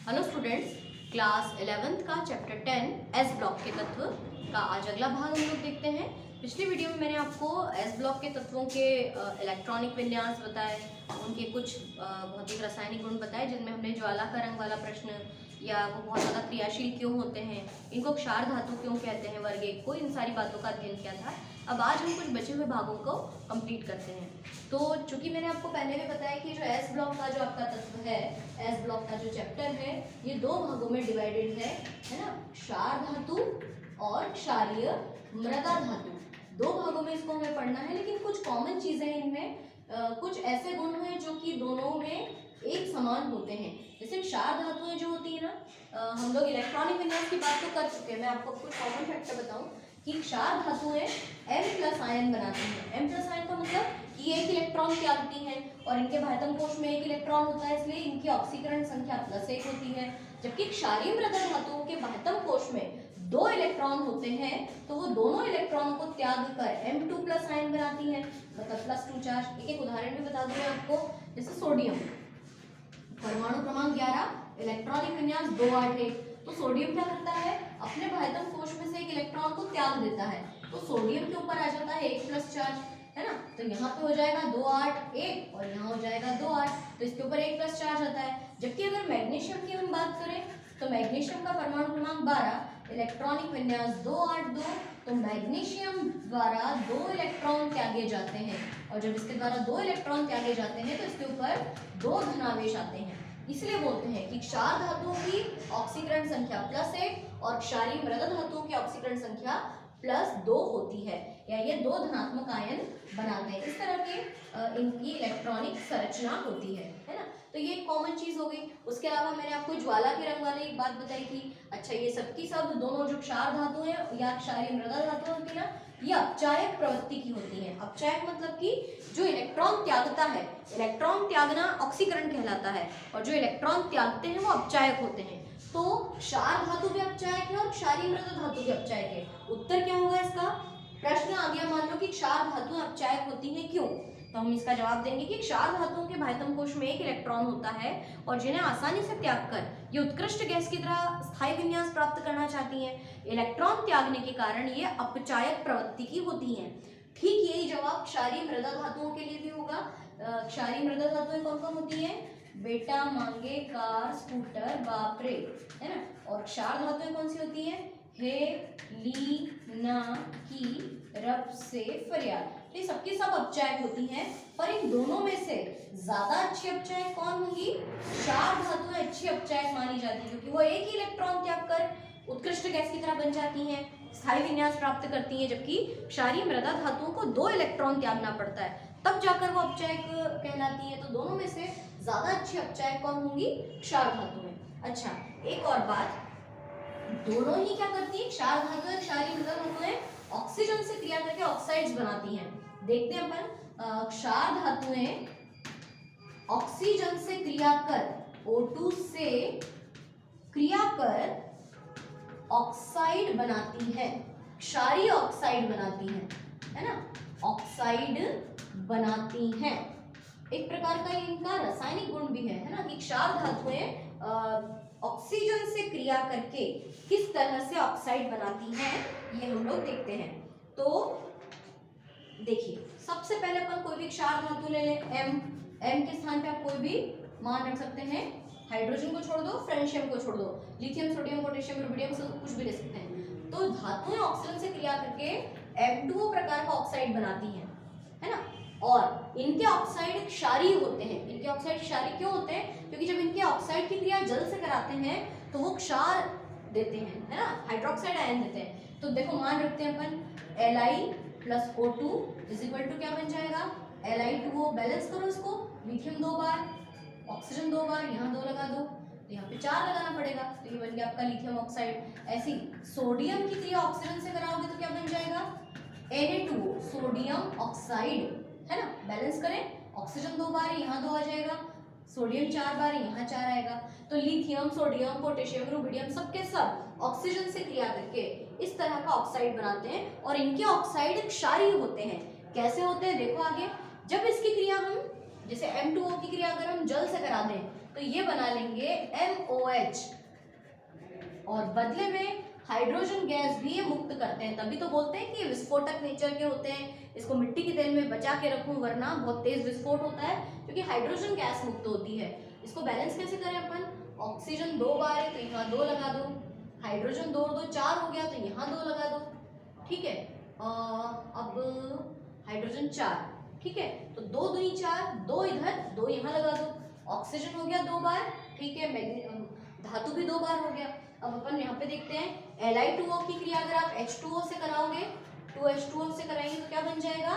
Hello students, class 11th का chapter 10 S block के तत्व का आज अगला भाग हम लोग देखते हैं। पिछली वीडियो में मैंने आपको एस ब्लॉक के तत्वों के इलेक्ट्रॉनिक विन्यास बताए, उनके कुछ भौतिक रासायनिक गुण बताए, जिनमें हमने ज्वाला का रंग वाला प्रश्न या वो बहुत ज़्यादा क्रियाशील क्यों होते हैं, इनको क्षार धातु क्यों कहते हैं, वर्ग 1 को, इन सारी बातों का अध्ययन किया था। अब आज हम कुछ बचे हुए भागों को कंप्लीट करते हैं। तो चूंकि मैंने आपको पहले भी बताया कि जो एस ब्लॉक का जो आपका तत्व है, एस ब्लॉक का जो चैप्टर है, ये दो भागों में डिवाइडेड है ना, क्षार धातु और क्षारीय मृदा धातु। दो भागों में इसको हमें पढ़ना है, लेकिन कुछ कॉमन चीजें हैं इनमें, कुछ ऐसे गुण हैं जो कि दोनों में एक समान होते हैं। जैसे क्षार धातुएं जो होती है ना, हम लोग इलेक्ट्रॉनिक विन्यास की बात तो कर चुके हैं। मैं आपको कुछ कॉमन फैक्टर बताऊं कि क्षार धातुएं M+ आयन बनाती हैं। M+ आयन का मतलब कि एक इलेक्ट्रॉन त्यागती हैं और इनके बाह्यतम कोश में एक इलेक्ट्रॉन होता है, इसलिए इनकी ऑक्सीकरण संख्या +1 होती है। जबकि क्षारीय मृदा धातुओं के बाह्यतम कोश में 2 इलेक्ट्रॉन होते हैं, तो वो दोनों इलेक्ट्रॉनों को त्याग कर M2+ आयन बनाती हैं, मतलब +2 चार्ज। एक उदाहरण भी बता दूं मैं आपको, जैसे सोडियम, परमाणु क्रमांक 11, इलेक्ट्रॉनिक विन्यास 281। तो सोडियम क्या करता है, अपने बाह्यतम कोश में से एक इलेक्ट्रॉन को त्याग देता है, तो सोडियम के ऊपर आ जाता है 1+ चार्ज, है ना। तो यहाँ पे हो जाएगा 2 8 1 और यहाँ हो जाएगा 2 8, तो इसके ऊपर 1+ चार्ज आता है। जबकि अगर मैग्नीशियम की हम बात करें तो मैग्नीशियम का परमाणु क्रमांक 12, इलेक्ट्रॉनिक विन्यास 2 8 2, तो मैग्नीशियम द्वारा 2 इलेक्ट्रॉन त्यागे जाते हैं, और जब इसके द्वारा 2 इलेक्ट्रॉन त्यागे जाते हैं तो इसके ऊपर 2 धनावेश आते हैं। इसलिए बोलते हैं कि क्षार धातुओं की ऑक्सीकरण संख्या +1 और क्षारीय मृदा धातुओं की ऑक्सीकरण संख्या +2 होती है, या ये 2 धनात्मक आयन बनाते हैं। इस तरह के इनकी इलेक्ट्रॉनिक संरचना होती है ना। तो ये एक कॉमन चीज हो गई। उसके अलावा मैंने आपको ज्वाला के रंग वाली एक बात बताई थी। अच्छा, ये सबकी सब दोनों जो क्षार धातु है या क्षारीय मृदा धातु होती है ना, ये अपचायक प्रवृत्ति की होती है। अपचायक मतलब कि जो इलेक्ट्रॉन त्यागता है, इलेक्ट्रॉन त्यागना ऑक्सीकरण कहलाता है, और जो इलेक्ट्रॉन त्यागते हैं वो अपचायक होते हैं। तो क्षार धातु भी अपचायक है और क्षारीय मृदा धातु भी अपचायक है। उत्तर क्या होगा इसका? प्रश्न आ गया, मान लो कि क्षार धातुएं अपचायक होती हैं, क्यों? तो हम इसका जवाब देंगे कि क्षार धातुओं के बाह्यतम कोश में एक इलेक्ट्रॉन होता है और जिन्हें आसानी से त्याग कर ये उत्कृष्ट गैस की तरह स्थायी विन्यास प्राप्त करना चाहती हैं। इलेक्ट्रॉन त्यागने के कारण ये अपचायक प्रवृत्ति की होती हैं। ठीक यही जवाब क्षारीय मृदा धातुओं के लिए भी होगा। क्षारीय मृदा धातुएं कौन कौन होती हैं? बेटा मांगे कार स्कूटर बाप रे, है ना। और क्षार धातुएं कौन सी होती हैं? हे ली ना की रब से फरियाद। ये सबकी सब अपचायक होती हैं, पर इन दोनों में से ज्यादा अच्छी अपचायक कौन होंगी? क्षार धातुएं अच्छी अपचायक मानी जाती है, क्योंकि वो एक ही इलेक्ट्रॉन त्याग कर उत्कृष्ट गैस की तरह बन जाती हैं, स्थायी विन्यास प्राप्त करती हैं। जबकि क्षारीय मृदा धातुओं को 2 इलेक्ट्रॉन त्यागना पड़ता है, तब जाकर वो अपचायक कहलाती है। तो दोनों में से ज्यादा अच्छी अपचायक कौन होंगी? क्षार धातुएं। अच्छा, एक और बात, दोनों ही क्या करती है, क्षार धातुएं, क्षारीय मृदा धातुएं ऑक्सीजन से क्रिया करके ऑक्साइड्स बनाती हैं। देखते हैं अपन, क्षार धातुएं ऑक्सीजन से क्रिया कर, O2 से क्रिया कर ऑक्साइड बनाती है, क्षारीय ऑक्साइड बनाती है ना, ऑक्साइड बनाती हैं। एक प्रकार का इनका रासायनिक गुण भी है ना, कि क्षार धातुएं ऑक्सीजन से क्रिया करके किस तरह से ऑक्साइड बनाती हैं, ये हम लोग देखते हैं। तो देखिए, सबसे पहले अपन कोई भी क्षार धातु ले लें। M के स्थान पे आप कोई भी मान रख सकते हैं। हाइड्रोजन को छोड़ दो, फ्रेंशियम को छोड़ दो, लिथियम, सोडियम, पोटेशियम, रुबिडियम से कुछ भी ले सकते हैं। तो धातुएं ऑक्सीजन से क्रिया करके M2O प्रकार का ऑक्साइड बनाती हैं, है ना। और इनके ऑक्साइड क्षारीय होते हैं। इनके ऑक्साइड क्षारीय क्यों होते हैं? क्योंकि जब इनके ऑक्साइड की क्रिया जल से कराते हैं तो वो क्षार देते हैं, है ना, हाइड्रोक्साइड आयन देते हैं। तो देखो, मान रखते हैं अपन Li+O2 = क्या बन जाएगा? Li2O। बैलेंस करो इसको, लिथियम 2 बार, ऑक्सीजन 2 बार, यहाँ 2 लगा दो, तो यहाँ पे 4 लगाना पड़ेगा, तो ये बन गया आपका लिथियम ऑक्साइड। ऐसी सोडियम की क्रिया ऑक्सीजन से कराओगे तो क्या बन जाएगा? Na2O, सोडियम ऑक्साइड, है ना। बैलेंस करें, ऑक्सीजन 2 बार, यहाँ 2 आ जाएगा, सोडियम 4 बार, यहाँ 4 आएगा। तो लिथियम, सोडियम, पोटेशियम, रुबिडियम सबके सब ऑक्सीजन से क्रिया करके इस तरह का ऑक्साइड बनाते हैं, और इनके ऑक्साइड क्षारीय होते हैं। कैसे होते हैं देखो आगे। जब इसकी क्रिया हम, जैसे M2O की क्रिया अगर हम अपन जल से करा दें तो ये बना लेंगे MOH, और बदले में हाइड्रोजन गैस भी ये मुक्त करते हैं। तभी तो बोलते हैं कि विस्फोटक नेचर के होते हैं, इसको मिट्टी के तेल में बचा के रखूं वरना बहुत तेज विस्फोट होता है, क्योंकि हाइड्रोजन गैस मुक्त होती है। इसको बैलेंस कैसे करें अपन, ऑक्सीजन 2 बार है तो यहाँ 2 लगा दो, हाइड्रोजन 2 2 4 हो गया तो यहाँ 2 लगा दो, ठीक है। अब हाइड्रोजन 4, ठीक है, तो 2 दूनी 4, 2 इधर 2 यहाँ लगा दो, ऑक्सीजन हो गया 2 बार, ठीक है, धातु भी 2 बार हो गया। अब अपन यहाँ पे देखते हैं Li2O की क्रिया अगर आप H2O से कराओगे, 2H2O से कराएंगे तो क्या बन जाएगा,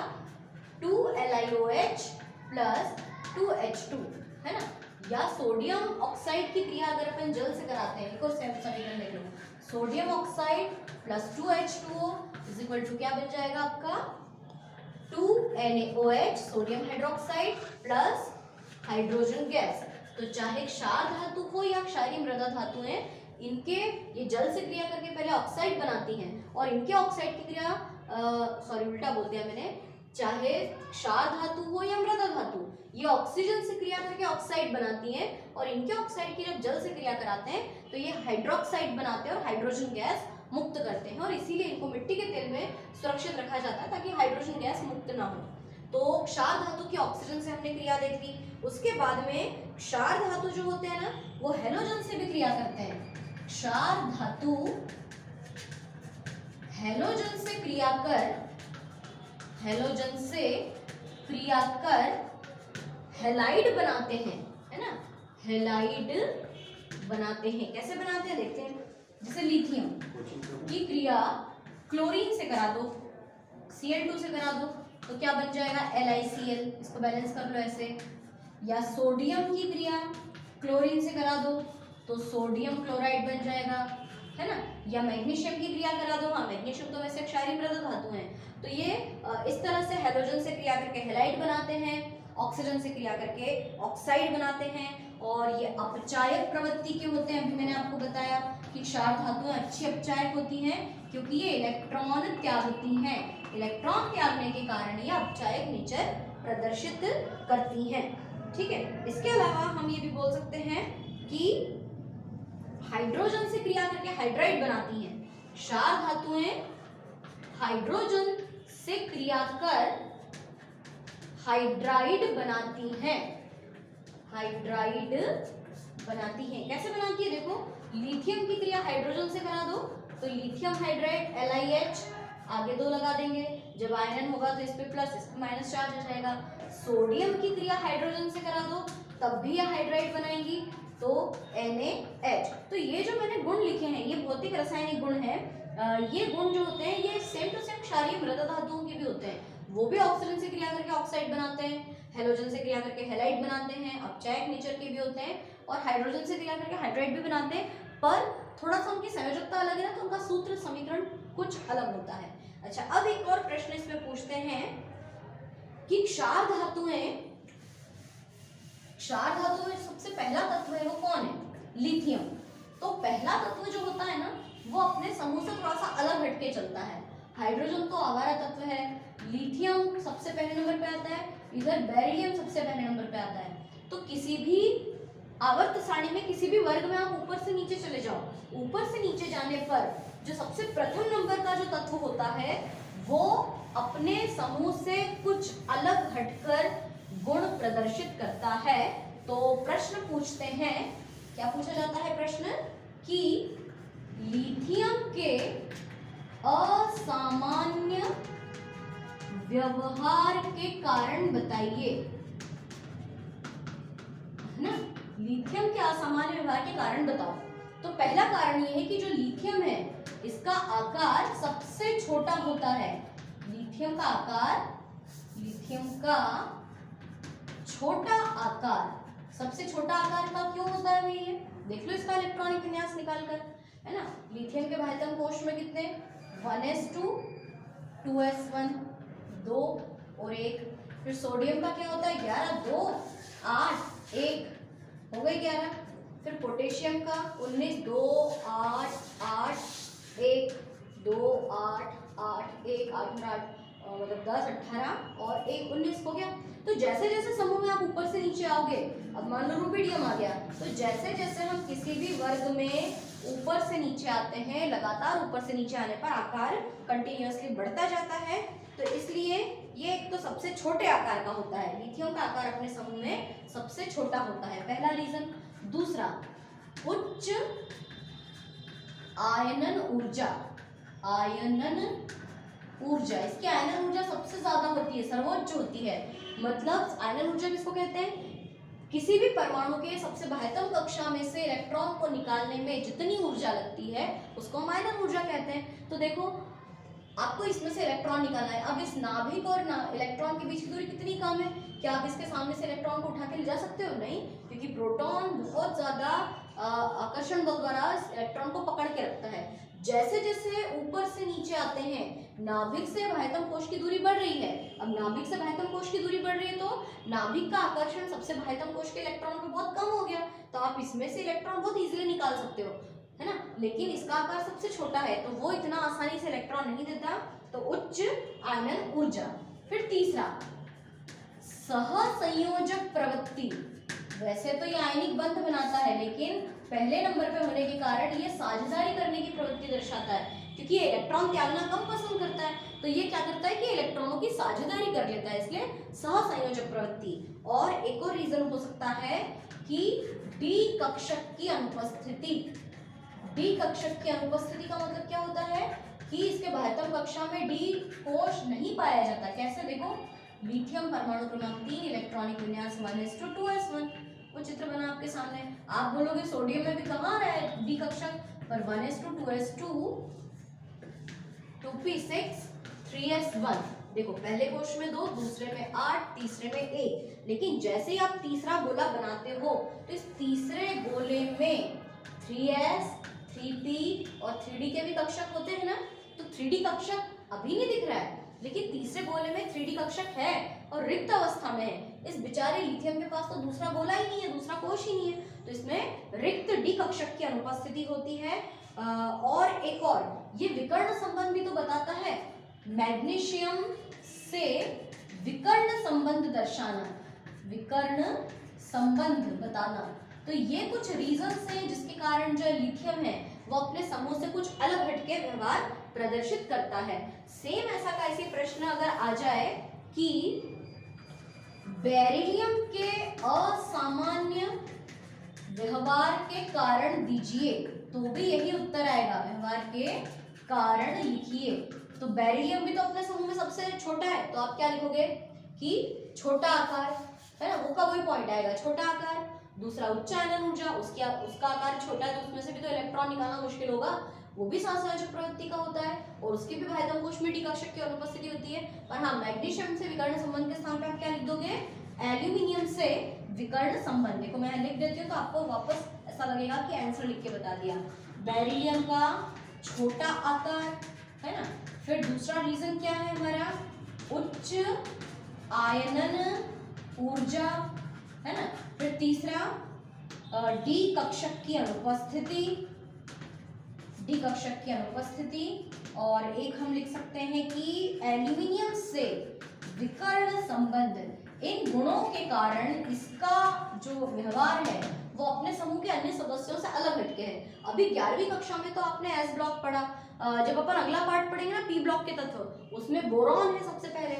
2LiOH प्लस 2H2, है ना। या सोडियम ऑक्साइड की क्रिया अगर अपन जल से कराते हैं, एक और समीकरण देख लो, sodium oxide plus 2H2O is equal to क्या बन जाएगा आपका 2NaOH sodium hydroxide plus hydrogen gas. तो चाहे क्षार धातु हो या क्षारीय मृदा धातु है, इनके ये जल से क्रिया करके पहले ऑक्साइड बनाती हैं, और इनके ऑक्साइड की क्रिया सॉरी उल्टा बोल दिया मैंने, चाहे क्षार धातु हो या मृदा धातु, ये ऑक्सीजन से क्रिया करके ऑक्साइड बनाती हैं, और इनके ऑक्साइड की जब जल से क्रिया कराते हैं तो ये हाइड्रोक्साइड बनाते हैं और हाइड्रोजन गैस मुक्त करते हैं, और इसीलिए इनको मिट्टी के तेल में सुरक्षित रखा जाता है ताकि हाइड्रोजन गैस मुक्त ना हो। तो क्षार धातु की ऑक्सीजन से हमने क्रिया देख ली। उसके बाद में क्षार धातु जो होते हैं ना, वो हेलोजन से भी क्रिया करते हैं। क्षार धातु हेलोजन से क्रिया कर हेलाइड बनाते हैं, है ना, हेलाइड बनाते हैं। कैसे बनाते हैं देखते हैं। जैसे लिथियम की क्रिया क्लोरीन से करा दो, Cl2 से करा दो तो क्या बन जाएगा LiCl, इसको बैलेंस कर लो ऐसे। या सोडियम की क्रिया क्लोरीन से करा दो तो सोडियम क्लोराइड बन जाएगा, है ना। या मैग्नीशियम की क्रिया करा दो, हाँ मैग्नीशियम तो वैसे क्षारीय मृदा धातु है, तो ये इस तरह से हेलोजन से क्रिया करके हेलाइड बनाते हैं, ऑक्सीजन से क्रिया करके ऑक्साइड बनाते हैं, और ये अपचायक प्रवृत्ति के होते हैं। अभी मैंने आपको बताया कि क्षार धातुएं अच्छी अपचायक होती हैं क्योंकि ये इलेक्ट्रॉन त्यागती हैं, इलेक्ट्रॉन त्यागने के कारण ये अपचायक नेचर प्रदर्शित करती हैं, ठीक है। इसके अलावा हम ये भी बोल सकते हैं कि हाइड्रोजन से क्रिया करके हाइड्राइड बनाती हैं। क्षार धातुएं हाइड्रोजन से क्रिया कर हाइड्राइड बनाती हैं, हाइड्राइड बनाती हैं। कैसे बनाती है देखो, लिथियम की क्रिया हाइड्रोजन से करा दो तो लिथियम हाइड्राइड LiH, आगे 2 लगा देंगे, जब आयरन होगा तो इस पे प्लस इस पे माइनस चार्ज आ जाएगा। सोडियम की क्रिया हाइड्रोजन से करा दो तब भी यह हाइड्राइड बनाएंगी तो NaH। तो ये जो मैंने गुण लिखे हैं ये भौतिक रासायनिक गुण है। ये गुण जो होते हैं ये सेम टू सेम क्षारीय मृदा धातुओं के भी होते हैं, वो भी ऑक्सीजन से क्रिया करके ऑक्साइड बनाते हैं, हेलोजन से क्रिया करके हेलाइड बनाते हैं, अपचायक नेचर के भी होते हैं, और हाइड्रोजन से क्रिया करके हाइड्राइड भी बनाते हैं, पर थोड़ा सा उनकी संयोजकता अलग है ना, तो उनका सूत्र समीकरण कुछ अलग होता है। अच्छा, अब एक और प्रश्न इसमें पूछते हैं कि क्षार धातु में सबसे पहला तत्व है वो कौन है, लिथियम। तो पहला तत्व जो होता है ना वो अपने समूह से थोड़ा सा अलग हटके चलता है। हाइड्रोजन तो आवारा तत्व है, लिथियम सबसे पहले नंबर पे आता है, इधर बेरिलियम सबसे पहले नंबर पे आता है। तो किसी भी आवर्त सारणी में किसी भी वर्ग में आप ऊपर से नीचे चले जाओ, ऊपर से नीचे जाने पर जो सबसे प्रथम नंबर का जो तत्व होता है वो अपने समूह से कुछ अलग हटकर गुण प्रदर्शित करता है। तो प्रश्न पूछते हैं, क्या पूछा जाता है प्रश्न, कि लिथियम के असामान्य व्यवहार के कारण बताइए, है ना। लिथियम के असामान्य व्यवहार के कारण बताओ। तो पहला कारण ये है कि जो लिथियम है इसका आकार सबसे छोटा होता है। लिथियम का छोटा आकार, सबसे छोटा आकार का क्यों होता है भैया, देख लो इसका इलेक्ट्रॉनिक विन्यास निकाल कर, है ना। लिथियम के बाह्यतम कोश में कितने 1s2 2s1 2 और 1। फिर सोडियम का क्या होता है 11 2 8 1 हो गए 11। फिर पोटेशियम का 19 2 8 8 1 2 8 8 1 8 मतलब 10 18 और 1 19 हो गया। तो जैसे जैसे समूह में आप ऊपर से नीचे आओ जाओगे, अब मान लो रुबिडियम आ गया, तो जैसे जैसे हम किसी भी वर्ग में ऊपर से नीचे आते हैं, लगातार ऊपर से नीचे आने पर आकार कंटिन्यूअसली बढ़ता जाता है। तो इसलिए ये एक तो सबसे छोटे आकार का होता है, लिथियम का आकार अपने समूह में सबसे छोटा होता है, पहला रीजन। दूसरा, उच्च आयनन ऊर्जा, आयनन ऊर्जा, इसकी आयनन ऊर्जा सबसे ज्यादा होती है, सर्वोच्च होती है। मतलब आयनन ऊर्जा किसको कहते हैं? किसी भी परमाणु के सबसे बाह्यतम कक्षा में से इलेक्ट्रॉन को निकालने में जितनी ऊर्जा लगती है उसको हम आयनन ऊर्जा कहते हैं। तो देखो, आपको इसमें से इलेक्ट्रॉन निकालना है, अब इस नाभिक और इलेक्ट्रॉन के बीच की दूरी कितनी कम है? क्या आप इसके सामने से इलेक्ट्रॉन को उठा के ले जा सकते हो? नहीं, क्योंकि प्रोटॉन बहुत ज्यादा आकर्षण बल द्वारा इलेक्ट्रॉन को पकड़ के रखता है। जैसे जैसे ऊपर से नीचे आते हैं, नाभिक से बाह्यतम कोश की दूरी बढ़ रही है। अब नाभिक से बाह्यतम कोश की दूरी बढ़ रही है तो नाभिक का आकर्षण सबसे बाह्यतम कोश के इलेक्ट्रॉन पे बहुत कम हो गया, तो आप इसमें से इलेक्ट्रॉन बहुत इजीली निकाल सकते हो, है ना। लेकिन इसका आकार सबसे छोटा है तो वो इतना आसानी से इलेक्ट्रॉन नहीं देता, तो उच्च आयनन ऊर्जा। फिर तीसरा, सहसंयोजक प्रवृत्ति। वैसे तो ये आयनिक बंध बनाता है, लेकिन पहले नंबर पे होने के कारण ये साझेदारी करने की प्रवृत्ति दर्शाता है, क्योंकि ये इलेक्ट्रॉन त्यागना कम पसंद करता है, तो ये क्या करता है कि इलेक्ट्रॉनों की साझेदारी कर लेता है, इसलिए सहसंयोजक प्रवृत्ति। और एक और रीजन हो सकता है कि डी कक्षक की अनुपस्थिति। डी कक्षक की अनुपस्थिति का मतलब क्या होता है कि इसके बाह्यतम कक्षा में डी कोश नहीं पाया जाता। कैसे? देखो, लिथियम परमाणु क्रमांक 3, इलेक्ट्रॉनिक विन्यास 1s2 वो चित्र बना आपके सामने। आप बोलोगे सोडियम में भी कहाँ आ रहा है डी कक्षक, पर 1s2 2p6 3s1। देखो, पहले कोश में 2, दूसरे में 8, तीसरे में 1। लेकिन जैसे ही आप तीसरा गोला बनाते हो तो इस तीसरे गोले में 3s 3p और 3d के भी कक्षक होते हैं ना, तो 3d कक्षक अभी नहीं दिख रहा है, लेकिन तीसरे गोले में 3d कक्षक है और रिक्त अवस्था में है। इस बेचारे लिथियम के पास तो दूसरा गोला ही नहीं है, दूसरा कोश ही नहीं है, तो इसमें रिक्त डी कक्षक की अनुपस्थिति होती है। और एक और, ये विकर्ण संबंध भी तो बताता है, मैग्नीशियम से विकर्ण संबंध दर्शाना, विकर्ण संबंध बताना। तो ये कुछ रीजंस हैं जिसके कारण जो लिथियम है वो अपने समूह से कुछ अलग हटके व्यवहार प्रदर्शित करता है। सेम ऐसा का ऐसी प्रश्न अगर आ जाए कि बेरिलियम के असामान्य व्यवहार के कारण दीजिए, तो भी यही उत्तर आएगा, व्यवहार के कारण लिखिए। तो बेरिलियम भी तो अपने समूह में सबसे छोटा है, तो आप क्या लिखोगे कि छोटा आकार, है ना, वो का वही पॉइंट आएगा, छोटा आकार। दूसरा, उच्च आयनन ऊर्जा, उसका आकार छोटा है तो उसमें से भी तो इलेक्ट्रॉन निकालना मुश्किल होगा, वो भी सहसंयोजक प्रवृत्ति का होता है और उसकी भी बाह्यतम कोश में डी कक्षक की अनुपस्थिति होती है। पर हाँ, मैग्नीशियम से विकर्ण संबंध के स्थान पे आप क्या लिख दोगे? एल्यूमिनियम से विकर्ण संबंध। देखो, मैं लिख देती हूँ तो आपको वापस ऐसा लगेगा कि आंसर लिख के बता दिया। बेरिलियम का छोटा आकार, है ना। फिर दूसरा रीजन क्या है हमारा? उच्च आयनन ऊर्जा, है ना। फिर तीसरा, डी कक्षक की अनुपस्थिति, डी कक्षक की अनुपस्थिति। और एक हम लिख सकते हैं कि एल्यूमिनियम से विकर्ण संबंध। इन गुणों के कारण इसका जो व्यवहार है वो अपने समूह के अन्य सदस्यों से अलग हटके है। अभी 11वीं कक्षा में तो आपने एस ब्लॉक पढ़ा, जब अपन अगला पार्ट पढ़ेंगे ना पी ब्लॉक के तत्व, उसमें बोरॉन है सबसे पहले।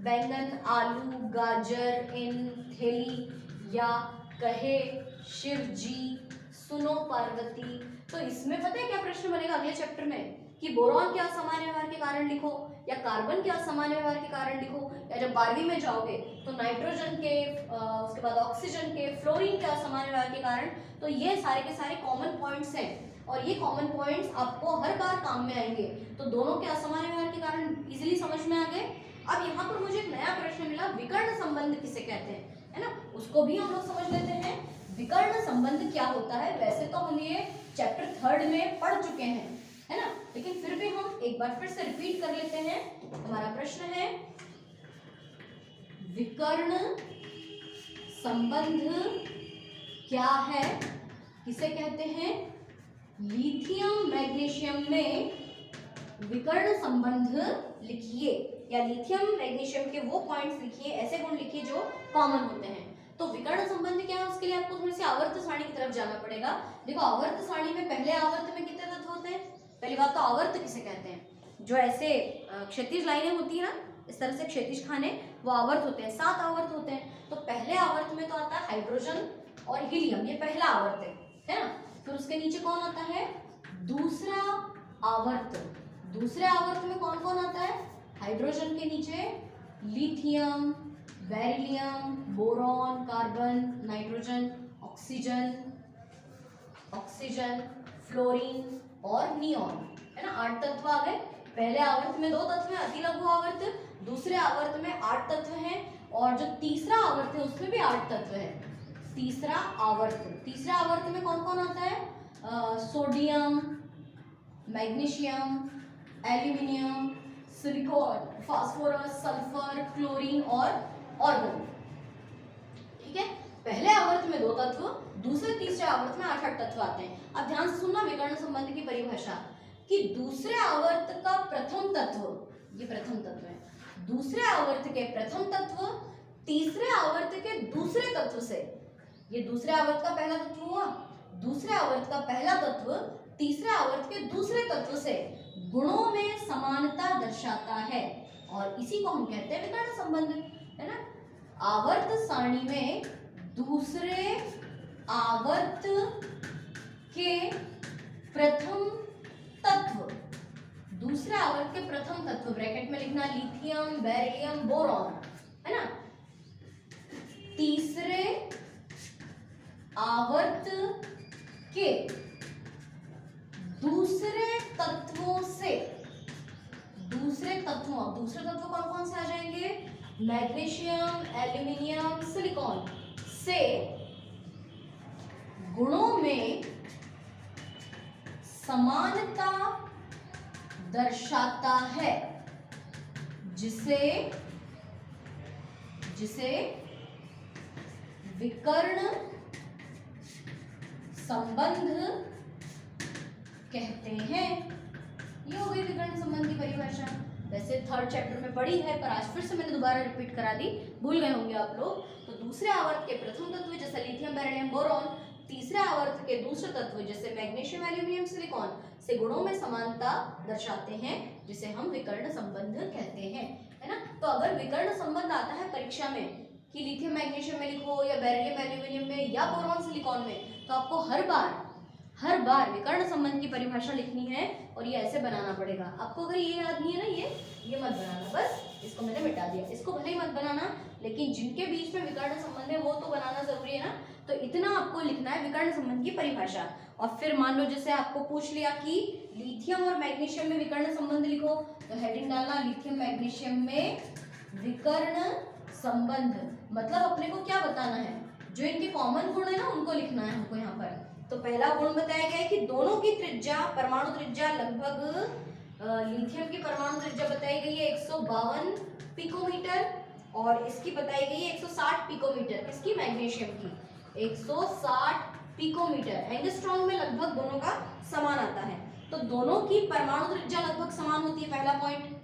बैंगन, आलू, गाजर, इन, थैली या कहे, शिव जी, सुनो पार्वती। तो इसमें पता है क्या प्रश्न बनेगा अगले चैप्टर में कि बोरॉन के असामान्य व्यवहार के कारण लिखो या कार्बन के असामान्य व्यवहार के कारण लिखो, या जब 12वीं में जाओगे तो नाइट्रोजन के, उसके बाद ऑक्सीजन के, फ्लोरीन के असामान्य व्यवहार के कारण। तो ये सारे के सारे कॉमन पॉइंट्स हैं और ये कॉमन पॉइंट्स आपको हर बार काम में आएंगे। तो दोनों के असामान्य व्यवहार के कारण इजीली समझ में आ गए। अब यहाँ पर मुझे एक नया प्रश्न मिला, विकर्ण संबंध किसे कहते हैं, है ना, उसको भी हम लोग समझ लेते हैं। विकर्ण संबंध क्या होता है? वैसे तो हम ये चैप्टर 3 में पढ़ चुके हैं, है ना, लेकिन फिर भी हम एक बार फिर से रिपीट कर लेते हैं। हमारा प्रश्न है, विकर्ण संबंध क्या है, किसे कहते हैं? लिथियम मैग्नीशियम में विकर्ण संबंध लिखिए, या लिथियम मैग्नीशियम के वो पॉइंट्स लिखिए, ऐसे गुण लिखिए जो कॉमन होते हैं। तो विकर्ण संबंध आवर्त सारणी की तरफ जाना पड़ेगा। देखो आवर्त सारणी में पहले आवर्त में कितने तत्व होते हैं? पहली बात तो आवर्त किसे कहते हैं? जो ऐसे क्षैतिज लाइनें होती है ना, इस तरह से क्षैतिज खाने, वो आवर्त होते हैं। 7 आवर्त होते हैं। तो पहले आवर्त में तो आता है हाइड्रोजन और हीलियम, ये पहला आवर्त है ना। फिर उसके नीचे कौन आता है? दूसरा आवर्त। दूसरे आवर्त में कौन कौन आता है? हाइड्रोजन के नीचे lithium, beryllium, boron, carbon, nitrogen, oxygen, fluorine और नियॉन, है ना। 8 तत्व आ गए। पहले आवर्त में 2 तत्व हैं, अति लघु आवर्त। दूसरे आवर्त में 8 तत्व हैं और जो तीसरा आवर्त है उसमें भी 8 तत्व हैं। तीसरे आवर्त में कौन कौन आता है? Sodium, magnesium, aluminium, silicon, phosphorus, sulphur, chlorine और ऑर्गन। ठीक है, पहले आवर्त में 2 तत्व, दूसरे तीसरे आवर्त में 8 तत्व आते हैं। अब ध्यान से सुनना विकर्ण संबंध की परिभाषा कि दूसरे आवर्त का प्रथम तत्व, ये प्रथम तत्व है, दूसरे आवर्त के प्रथम तत्व तीसरे आवर्त के दूसरे तत्व से, ये दूसरे आवर्त का पहला तत्व हुआ, दूसरे आवर्त का पहला तत्व तीसरे आवर्त के दूसरे तत्व से गुणों में समानता दर्शाता है और इसी को हम कहते हैं विकर्ण संबंध, है ना। आवर्त सारणी में दूसरे आवर्त के प्रथम तत्व, दूसरे आवर्त के प्रथम तत्व, ब्रैकेट में लिखना लिथियम, बेरिलियम, बोरॉन, है ना। तीसरे आवर्त के दूसरे तत्वों से, दूसरे तत्व कौन कौन से आ जाएंगे? मैग्नीशियम, एल्यूमिनियम, सिलिकॉन से गुणों में समानता दर्शाता है, जिसे विकर्ण संबंध कहते हैं। ये हो गई विकर्ण संबंध की परिभाषा। वैसे 3rd चैप्टर में पढ़ी है, पर आज फिर से मैंने दोबारा रिपीट करा दी, भूल गए होंगे आप लोग। तो दूसरे आवर्त के प्रथम तत्व जैसे लिथियम, बेरिलियम, बोरॉन, तीसरे आवर्त के दूसरे तत्व जैसे मैग्नीशियम, एल्यूमिनियम, सिलिकॉन से गुणों में समानता दर्शाते हैं, जिसे हम विकर्ण संबंध कहते हैं, है ना। तो अगर विकर्ण संबंध आता है परीक्षा में कि लिथियम मैग्नीशियम में लिखो या बेरिलियम एल्यूमिनियम में या बोरॉन सिलिकॉन में, तो आपको हर बार विकर्ण संबंध की परिभाषा लिखनी है और ये ऐसे बनाना पड़ेगा। आपको अगर ये याद नहीं है ना, ये मत बनाना, बस इसको मैंने मिटा दिया, इसको भले ही मत बनाना, लेकिन जिनके बीच में विकर्ण संबंध है वो तो बनाना जरूरी है ना। तो इतना आपको लिखना है विकर्ण संबंध की परिभाषा। और फिर मान लो जैसे आपको पूछ लिया कि लिथियम और मैग्नीशियम में विकर्ण संबंध लिखो, तो हेडिंग डालना लिथियम मैग्नीशियम में विकर्ण संबंध। मतलब अपने को क्या बताना है? जो इनके कॉमन गुण है ना, उनको लिखना है हमको यहाँ पर। तो पहला गुण बताया गया है कि दोनों की त्रिज्या, परमाणु त्रिज्या लगभग, लिथियम की परमाणु त्रिज्या बताई गई है 152 पिकोमीटर और इसकी बताई गई है 160 पिकोमीटर। इसकी मैग्नीशियम की 160 पिकोमीटर। एंगस्ट्रॉम में लगभग दोनों का समान आता है। तो दोनों की परमाणु त्रिज्या लगभग समान होती है, पहला पॉइंट।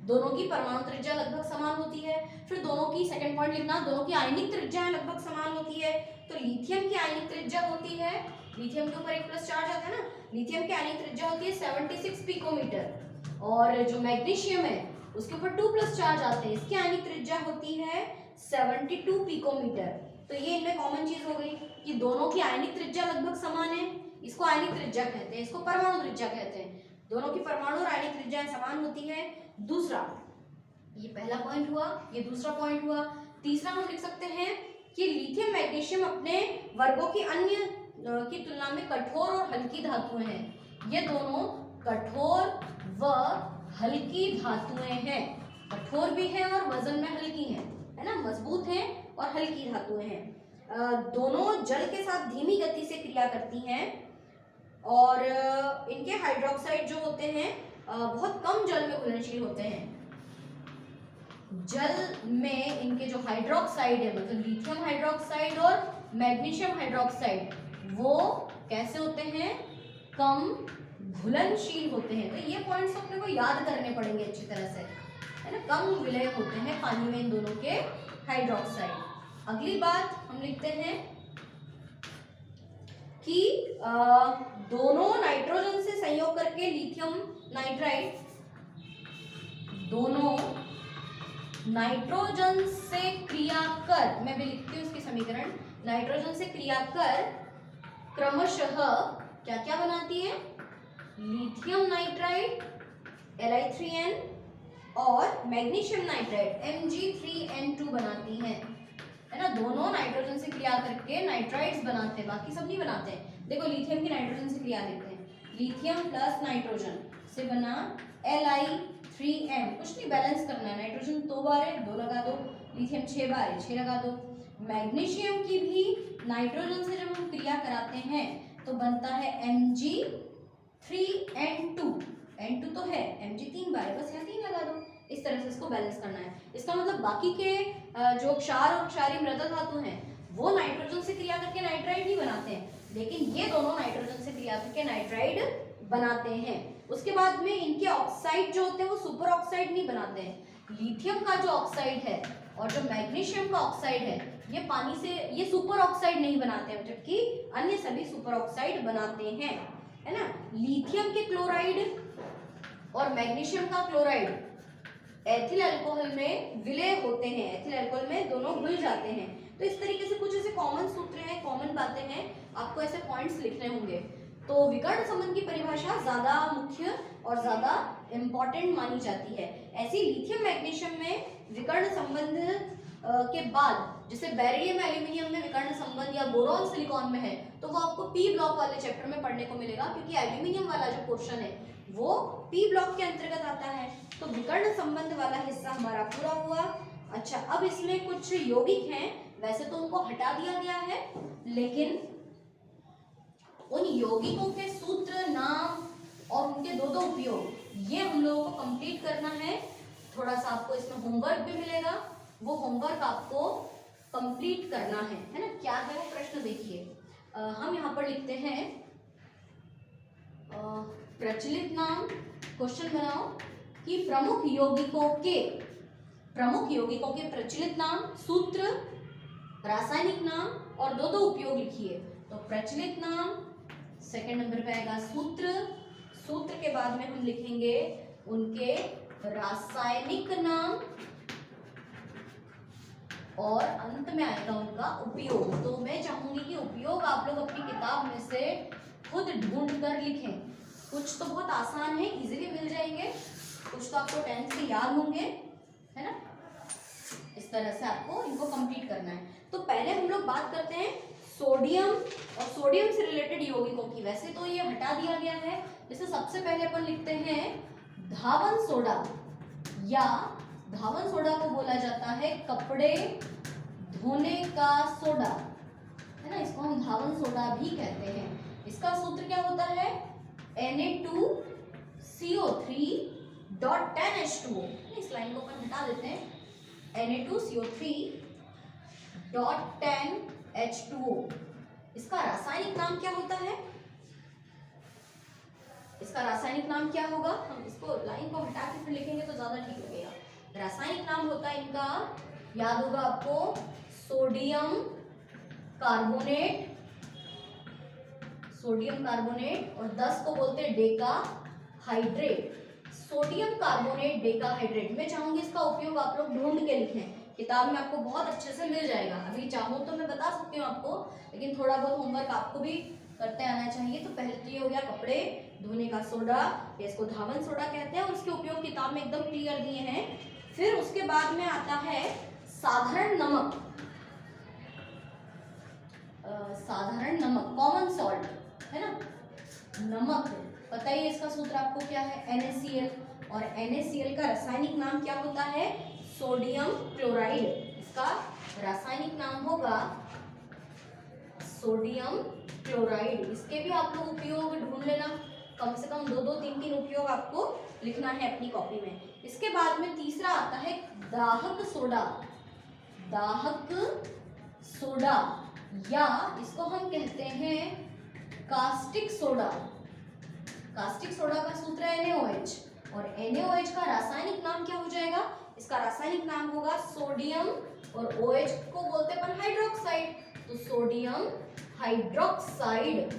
दोनों की परमाणु त्रिज्या लगभग समान होती है। फिर दोनों की, सेकंड पॉइंट लिखना, दोनों की आयनिक त्रिज्या लगभग समान होती है। तो लिथियम की आयनिक त्रिज्या होती है, लिथियम के ऊपर एक प्लस चार्ज आता है ना, लिथियम की आयनिक त्रिज्या होती है 76 पिकोमीटर और जो मैग्नीशियम है उसके ऊपर 2 प्लस चार्ज आते हैं, इसकी आयनिक त्रिज्या होती है 72 पिकोमीटर। तो ये इनमें कॉमन चीज हो गई कि दोनों की आयनिक त्रिज्या लगभग समान है। इसको आयनिक त्रिज्या कहते हैं, इसको परमाणु त्रिज्या कहते हैं। दोनों की परमाणु और आयनिक त्रिज्याएं समान होती है। दूसरा, ये पहला पॉइंट हुआ, ये दूसरा पॉइंट हुआ। तीसरा हम लिख सकते हैं कि लिथियम मैग्नीशियम अपने वर्गों की अन्य की तुलना में कठोर और हल्की धातुएं हैं। ये दोनों कठोर व हल्की धातुएं हैं। कठोर भी है और वजन में हल्की है ना, मजबूत है और हल्की धातुएं हैं। दोनों जल के साथ धीमी गति से क्रिया करती हैं और इनके हाइड्रोक्साइड जो होते हैं बहुत कम जल में घुलनशील होते हैं। जल में इनके जो हाइड्रोक्साइड है, मतलब लिथियम हाइड्रोक्साइड और मैग्नीशियम हाइड्रोक्साइड, वो कैसे होते हैं? कम घुलनशील होते हैं। तो ये पॉइंट्स अपने को याद करने पड़ेंगे अच्छी तरह से, है ना। कम विलय होते हैं पानी में इन दोनों के हाइड्रोक्साइड। अगली बात हम लिखते हैं कि दोनों नाइट्रोजन से संयोग करके लिथियम नाइट्राइड, दोनों नाइट्रोजन से क्रिया कर, मैं भी लिखती हूँ इसकी समीकरण, नाइट्रोजन से क्रिया कर क्रमशः क्या क्या बनाती है, लिथियम नाइट्राइड Li3n और मैग्नीशियम नाइट्राइड Mg3n2 बनाती है ना। दोनों नाइट्रोजन से क्रिया करके नाइट्राइड्स बनाते हैं, बाकी सब नहीं बनाते हैं। देखो लिथियम की नाइट्रोजन से क्रिया देखते हैं, लिथियम प्लस नाइट्रोजन से बना Li3n, कुछ नहीं बैलेंस करना है, नाइट्रोजन 2 बार है 2 लगा दो, लिथियम 6 बार है 6 लगा दो। मैग्नीशियम की भी नाइट्रोजन से जब हम क्रिया कराते हैं तो बनता है Mg3n2, N2 तो है, Mg 3 बार है, बस यहाँ 3 लगा दो। इस तरह से इसको बैलेंस करना है। इसका मतलब बाकी के जो क्षार और क्षारीय मृत धातु हैं वो नाइट्रोजन से क्रिया करके नाइट्राइड नहीं बनाते हैं, लेकिन ये दोनों नाइट्रोजन से क्रिया करके नाइट्राइड बनाते हैं। उसके बाद में इनके ऑक्साइड जो होते हैं वो सुपर ऑक्साइड नहीं बनाते हैं। लिथियम का जो ऑक्साइड है और जो मैग्नीशियम का ऑक्साइड है ये पानी से, ये सुपर ऑक्साइड नहीं बनाते हैं, जबकि अन्य सभी सुपर ऑक्साइड बनाते हैं, है ना। लिथियम के क्लोराइड और मैग्नीशियम का क्लोराइड एथिल अल्कोहल में विलय होते हैं, एथिल अल्कोहल में दोनों घुल जाते हैं। तो इस तरीके से कुछ ऐसे कॉमन सूत्र हैं, कॉमन बातें हैं, आपको ऐसे पॉइंट्स लिखने होंगे। तो विकर्ण संबंध की परिभाषा ज्यादा मुख्य और ज्यादा इंपॉर्टेंट मानी जाती है। ऐसी लिथियम मैग्नीशियम में विकर्ण संबंध के बाद, जैसे बेरिलियम एल्यूमिनियम में विकर्ण संबंध या बोरॉन सिलिकॉन में है, तो वो आपको पी ब्लॉक वाले चैप्टर में पढ़ने को मिलेगा, क्योंकि एल्यूमिनियम वाला जो पोर्शन है वो पी ब्लॉक के अंतर्गत आता है। तो विकर्ण संबंध वाला हिस्सा हमारा पूरा हुआ। अच्छा, अब इसमें कुछ यौगिक हैं, वैसे तो उनको हटा दिया गया है, लेकिन उन यौगिकों के सूत्र, नाम और उनके दो उपयोग ये हम लोगों को कंप्लीट करना है। थोड़ा सा आपको इसमें होमवर्क भी मिलेगा, वो होमवर्क आपको कंप्लीट करना है ना। क्या है वो प्रश्न देखिए, हम यहाँ पर लिखते हैं प्रचलित नाम, क्वेश्चन बनाओ कि प्रमुख यौगिकों के प्रचलित नाम, सूत्र, रासायनिक नाम और दो उपयोग लिखिए। तो प्रचलित नाम, सेकंड नंबर पे आएगा सूत्र के बाद में हम लिखेंगे उनके रासायनिक नाम और अंत में आएगा उनका उपयोग। तो मैं चाहूंगी कि उपयोग आप लोग अपनी किताब में से खुद ढूंढ कर लिखें। कुछ तो बहुत आसान है, इजीली मिल जाएंगे, कुछ तो आपको 10th से याद होंगे, है ना। इस तरह से आपको इनको कंप्लीट करना है। तो पहले हम लोग बात करते हैं सोडियम और सोडियम से रिलेटेड यौगिकों की। वैसे तो ये हटा दिया गया है, जैसे सबसे पहले अपन लिखते हैं धावन सोडा, या धावन सोडा को बोला जाता है कपड़े धोने का सोडा, है ना। इसको हम धावन सोडा भी कहते हैं। इसका सूत्र क्या होता है, Na2CO3.10H2O। इस लाइन को अपन हटा देते हैं, Na2CO3.10H2O। इसका रासायनिक नाम क्या होता है, इसका रासायनिक नाम क्या होगा, हम इसको लाइन को हटा के फिर लिखेंगे तो ज्यादा ठीक लगेगा। रासायनिक नाम होता है इनका, याद होगा आपको, सोडियम कार्बोनेट और 10 को बोलते हैं Deka hydrate. Sodium carbonate Deka hydrate. मैं चाहूंगी इसका उपयोग आप लोग ढूंढ के लिखें, किताब में आपको बहुत अच्छे से मिल जाएगा। अभी चाहूँ तो मैं बता सकती हूँ आपको, लेकिन थोड़ा बहुत होमवर्क आपको भी करते आना चाहिए। तो पहले तो ये हो गया कपड़े धोने का सोडा, इसको धावन सोडा कहते हैं, और उसके उपयोग किताब में एकदम क्लियर दिए हैं। फिर उसके बाद में आता है साधारण नमक, कॉमन सॉल्ट, है ना। नमक, पता ही इसका सूत्र आपको क्या है, NaCl, और NaCl का रासायनिक नाम क्या होता है, सोडियम क्लोराइड। इसका रासायनिक नाम होगा सोडियम क्लोराइड। इसके भी आप लोग उपयोग ढूंढ लेना, कम से कम 2 3 उपयोग आपको लिखना है अपनी कॉपी में। इसके बाद में तीसरा आता है दाहक सोडा, या इसको हम कहते हैं कास्टिक सोडा। कास्टिक सोडा का सूत्र है NaOH, और NaOH का रासायनिक नाम क्या हो जाएगा, इसका रासायनिक नाम होगा सोडियम, और OH को बोलते हैं अपन हाइड्रोक्साइड, तो सोडियम हाइड्रोक्साइड,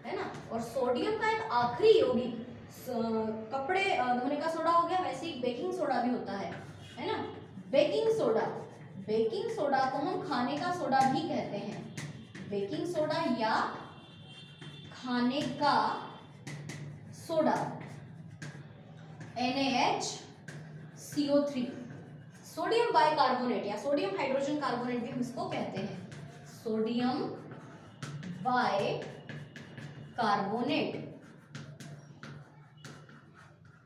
है ना। और सोडियम का एक आखिरी यौगिक, कपड़े धोने का सोडा हो गया, वैसे ही बेकिंग सोडा भी होता है ना। बेकिंग सोडा, बेकिंग सोडा को हम खाने का सोडा भी कहते हैं। बेकिंग सोडा या खाने का सोडा, NaHCO3। सोडियम बाइकार्बोनेट या सोडियम हाइड्रोजन कार्बोनेट भी हम इसको कहते हैं, सोडियम बाइकार्बोनेट।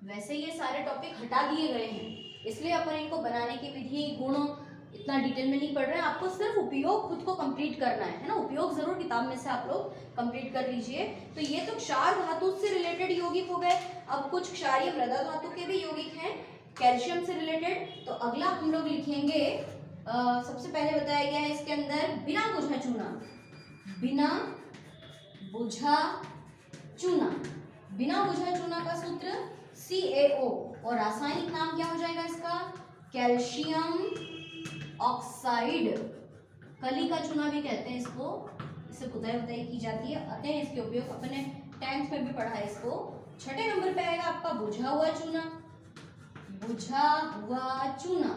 वैसे ये सारे टॉपिक हटा दिए गए हैं, इसलिए अपन इनको बनाने की विधि, गुण इतना डिटेल में नहीं पढ़ रहे हैं। आपको सिर्फ उपयोग खुद को कंप्लीट करना है ना। उपयोग जरूर किताब में से आप लोग कंप्लीट कर लीजिए। तो ये तो क्षार धातु से रिलेटेड यौगिक हो गए। अब कुछ क्षारीय मृदा धातु के भी यौगिक हैं कैल्शियम से रिलेटेड। तो अगला हम लोग लिखेंगे, सबसे पहले बताया गया है इसके अंदर बिना बुझा चूना, बिना बुझा चूना। बिना बुझा चूना का सूत्र CaO और रासायनिक नाम क्या हो जाएगा इसका, कैल्शियम ऑक्साइड। कली का चूना भी कहते हैं इसको, इससे पुताई वुताई की जाती है। आते हैं इसके उपयोग, अपने 10th में भी पढ़ा है इसको। छठे नंबर पे आएगा आपका बुझा हुआ चूना, बुझा हुआ चूना,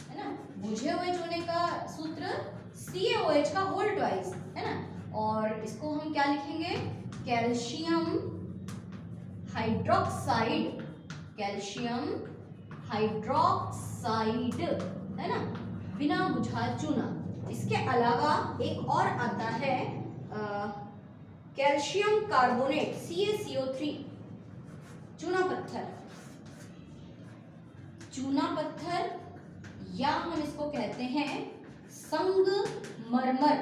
है ना। बुझे हुए चूने का सूत्र CaOH का होल ट्वाइस, है ना। और इसको हम क्या लिखेंगे, कैल्शियम हाइड्रोक्साइड, कैल्शियम हाइड्रोक्साइड, है ना, बिना बुझा चूना। इसके अलावा एक और आता है कैल्शियम कार्बोनेट, CaCO3, चूना पत्थर, चूना पत्थर, या हम इसको कहते हैं संगमरमर,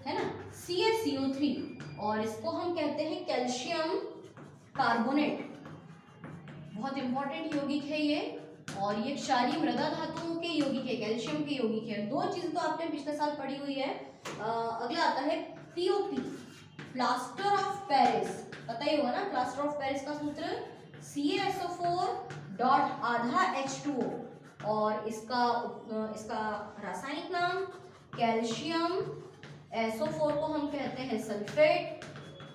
है ना, CaCO3। और इसको हम कहते हैं कैल्शियम कार्बोनेट। बहुत इंपॉर्टेंट यौगिक है ये, और ये क्षारीय मृदा धातुओं के यौगिक है, कैल्शियम के यौगिक है। दो चीज तो आपने पिछले साल पढ़ी हुई है। अगला आता है POP, प्लास्टर ऑफ पेरिस। पता ही होगा ना, प्लास्टर ऑफ पेरिस का सूत्र CaSO4.H2O। और इसका रासायनिक नाम कैल्शियम SO4 को हम कहते हैं सल्फेट,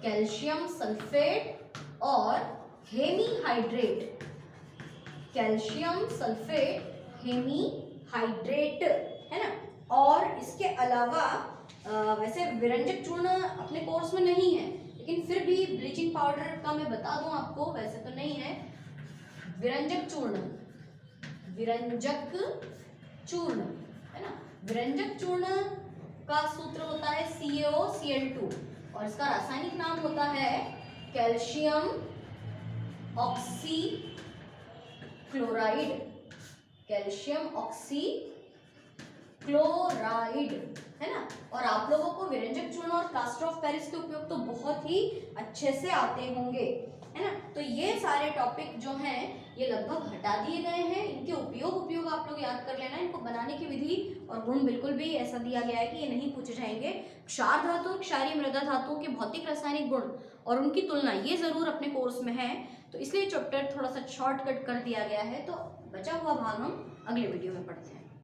कैल्शियम सल्फेट और हेमीहाइड्रेट, कैल्शियम सल्फेट हेमीहाइड्रेट, है ना। और इसके अलावा वैसे विरंजक चूर्ण अपने कोर्स में नहीं है, लेकिन फिर भी ब्लीचिंग पाउडर का मैं बता दूं आपको, वैसे तो नहीं है। विरंजक चूर्ण, विरंजक चूर्ण, है ना। विरंजक चूर्ण का सूत्र होता है CaOCl2 और इसका रासायनिक नाम होता है कैल्शियम ऑक्सीक्लोराइड, कैल्शियम ऑक्सीक्लोराइड, है ना। और आप लोगों को विरंजक चूर्ण और प्लास्टर ऑफ पेरिस के उपयोग तो बहुत ही अच्छे से आते होंगे, है ना। तो ये सारे टॉपिक जो हैं ये लगभग हटा दिए गए हैं। इनके उपयोग आप लोग याद कर लेना। इनको बनाने की विधि और गुण बिल्कुल भी ऐसा दिया गया है कि ये नहीं पूछे जाएंगे। क्षार धातु, क्षारीय मृदा धातुओं के भौतिक रासायनिक गुण और उनकी तुलना ये जरूर अपने कोर्स में है, तो इसलिए चैप्टर थोड़ा सा शॉर्टकट कर दिया गया है। तो बचा हुआ भाग हम अगले वीडियो में पढ़ते हैं।